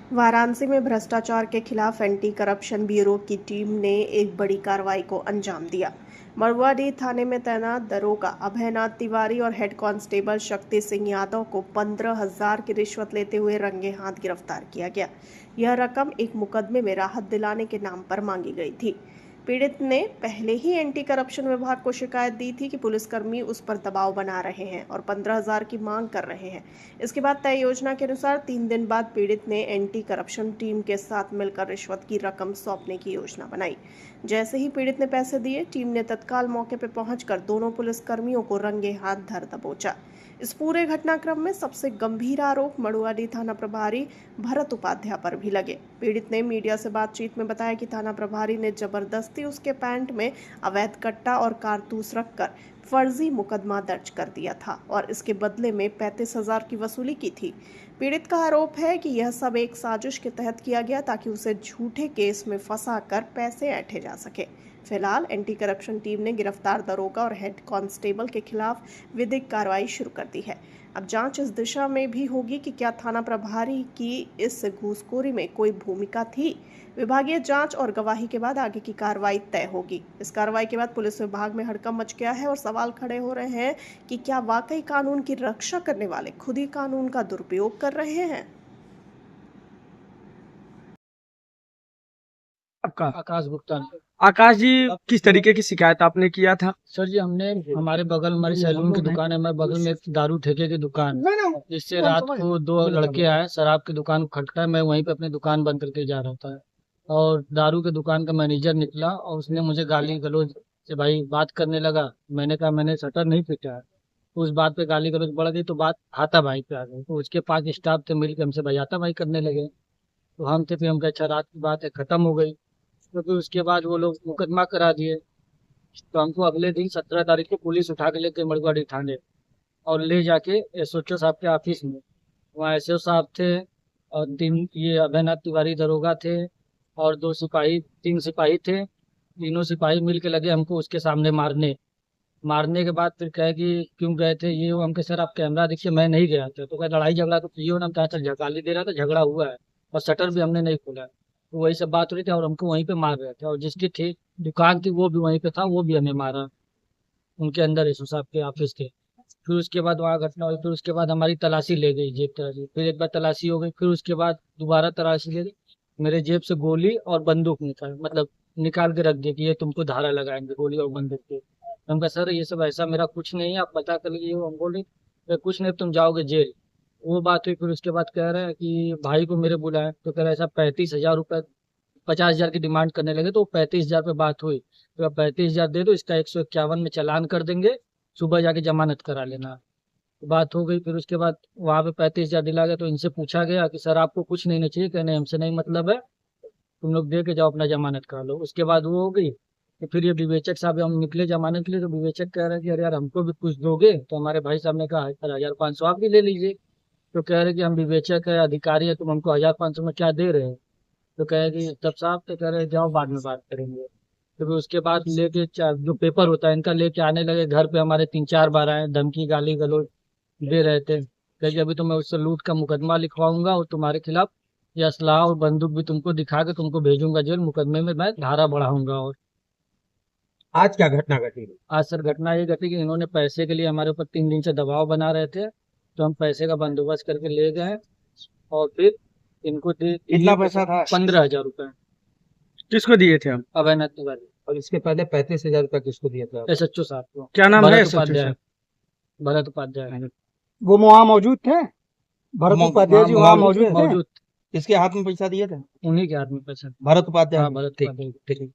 वाराणसी में भ्रष्टाचार के खिलाफ एंटी करप्शन ब्यूरो की टीम ने एक बड़ी कार्रवाई को अंजाम दिया। मड़ुआडीह थाने में तैनात दरोगा अभयनाथ तिवारी और हेड कांस्टेबल शक्ति सिंह यादव को 15,000 की रिश्वत लेते हुए रंगे हाथ गिरफ्तार किया गया। यह रकम एक मुकदमे में राहत दिलाने के नाम पर मांगी गई थी। पीड़ित ने पहले ही एंटी करप्शन विभाग को शिकायत दी थी कि पुलिसकर्मी उस पर दबाव बना रहे हैं और 15,000 की मांग कर रहे हैं। इसके बाद तय योजना के अनुसार 3 दिन बाद पीड़ित ने एंटी करप्शन टीम के साथ मिलकर रिश्वत की रकम सौंपने की योजना बनाई। जैसे ही पीड़ित ने पैसे दिए, टीम ने तत्काल मौके पर पहुंचकर दोनों पुलिसकर्मियों को रंगे हाथ धर दबोचा। इस पूरे घटनाक्रम में सबसे गंभीर आरोप मड़ुआडीह थाना प्रभारी भरत उपाध्याय पर भी लगे। पीड़ित ने मीडिया से बातचीत में बताया कि थाना प्रभारी ने जबरदस्ती उसके पैंट में अवैध कट्टा और कारतूस रखकर फर्जी मुकदमा दर्ज कर दिया था और इसके बदले में 35,000 की वसूली की थी। पीड़ित का आरोप है कि यह सब एक साजिश के तहत किया गया ताकि उसे झूठे केस में फंसाकर पैसे ऐंठे जा सके। फिलहाल एंटी करप्शन टीम ने गिरफ्तार दरोगा और हेड कांस्टेबल के खिलाफ विधिक कार्रवाई शुरू कर दी है। अब जांच इस दिशा में भी होगी कि क्या थाना प्रभारी की इस घूसखोरी में कोई भूमिका थी। विभागीय जांच और गवाही के बाद आगे की कार्रवाई तय होगी। इस कार्रवाई के बाद पुलिस विभाग में हड़कंप मच गया है और सवाल खड़े हो रहे हैं कि क्या वाकई कानून की रक्षा करने वाले खुद ही कानून का दुरुपयोग कर रहे हैं। आपका आकाश गुप्ता। आकाश जी, किस तरीके की शिकायत आपने किया था? सर जी, हमने हमारे बगल हमारी सैलून की दुकान है, हमारे बगल में एक दारू ठेके की दुकान, जिससे रात को 2 लड़के आए, शराब की दुकान खटखटाए। मैं वहीं पे अपनी दुकान बंद करके जा रहा था और दारू की दुकान का मैनेजर निकला और उसने मुझे गाली गलौज से भाई बात करने लगा। मैंने कहा मैंने शटर नहीं पीटा है। तो उस बात पे गाली गलौज बढ़ गई तो बात हाथापाई पे आ गई। तो उसके 5 स्टाफ थे, मिलकर हमसे भाई हाथापाई करने लगे। तो हम थे, फिर हम कहे अच्छा रात की बात है, खत्म हो गई। तो फिर उसके बाद वो लोग मुकदमा करा दिए। तो हमको अगले दिन 17 तारीख को पुलिस उठा के लेके मड़ुआडीह थाने और ले जाके एसओ साहब के ऑफिस में। वहाँ एसओ साहब थे और 3 ये अभयनाथ तिवारी दरोगा थे और 2 सिपाही 3 सिपाही थे। तीनों सिपाही मिल के लगे हमको उसके सामने मारने। मारने के बाद फिर कहे कि क्यों गए थे ये वो। हम कहे सर आप कैमरा देखिए, मैं नहीं गया था। तो कहे लड़ाई झगड़ा तो किए हो ना। हम कहा चल गाली दे रहा था, झगड़ा हुआ है और शटर भी हमने नहीं खोला है। तो वही सब बात हो रही थी और हमको वहीं पे मार रहे थे और जिसकी थी दुकान थी वो भी वहीं पे था, वो भी हमें मारा उनके अंदर एसओ साहब के ऑफिस के। फिर उसके बाद वहाँ घटना हुई। फिर उसके बाद हमारी तलाशी ले गई, जेब तलाशी। फिर एक बार तलाशी हो गई, फिर उसके बाद दोबारा तलाशी ले गई। मेरे जेब से गोली और बंदूक निकाल मतलब निकाल के रख दिया कि ये तुमको धारा लगाएंगे गोली और बंदूक के। हम कहा सर ये सब ऐसा मेरा कुछ नहीं है, आप पता कर लीजिए। हम बोले कुछ नहीं, तुम जाओगे जेल। वो बात हुई। फिर उसके बाद कह रहे हैं कि भाई को मेरे बुलाए। तो कह रहे ऐसा 35,000 रुपये 50,000 की डिमांड करने लगे। तो 35,000 पे बात हुई। तो अब 35,000 दे दो, इसका 151 में चालान कर देंगे, सुबह जाके जमानत करा लेना। तो बात हो गई। फिर उसके बाद वहाँ पे 35,000 दिला गया। तो इनसे पूछा गया कि सर आपको कुछ नहीं चाहिए? कहने हमसे नहीं मतलब है, तुम लोग दे के जाओ अपना जमानत करा लो। उसके बाद वो हो गई। तो फिर ये विवेचक साहब हम निकले जमानत के लिए। तो विवेचक कह रहे हैं कि अरे यार हमको भी कुछ दोगे? तो हमारे भाई साहब ने कहा 1,500 आप भी ले लीजिए। तो कह रहे कि हम विवेचक है, अधिकारी है, तुम हमको 1,500 में क्या दे रहे हो? तो कहे कि तब साहब तो कह रहे जाओ बाद में बात करेंगे। तो फिर उसके बाद लेके जो पेपर होता है इनका लेके आने लगे घर पे। हमारे 3-4 बार आए, धमकी गाली गलौज दे रहे थे। कहे कि अभी तो मैं उससे लूट का मुकदमा लिखवाऊंगा और तुम्हारे खिलाफ ये असलाह और बंदूक भी तुमको दिखा के तुमको भेजूंगा जेल, मुकदमे में मैं धारा बढ़ाऊंगा। और आज क्या घटना घटी? आज सर घटना ये घटी कि इन्होंने पैसे के लिए हमारे ऊपर 3 दिन से दबाव बना रहे थे। तो हम पैसे का बंदोबस्त करके ले गए और फिर इनको कितना पैसा था? 15,000 रुपये। किसको दिए थे हम? अभयनाथ तिवारी और इसके पहले 35,000 रुपये किसको दिए थे? एसएचओ साहब को। क्या नाम है भरत SHO उपाध्याय। साहब? भरत उपाध्याय वो वहाँ मौजूद थे? भरत उपाध्याय जी वहाँ मौजूद थे? मौजूद। किसके हाथ में पैसा दिए थे? उन्हीं के हाथ में पैसा। भरत उपाध्याय। हाँ, भरत ठीक उपाध्याय। ठीक।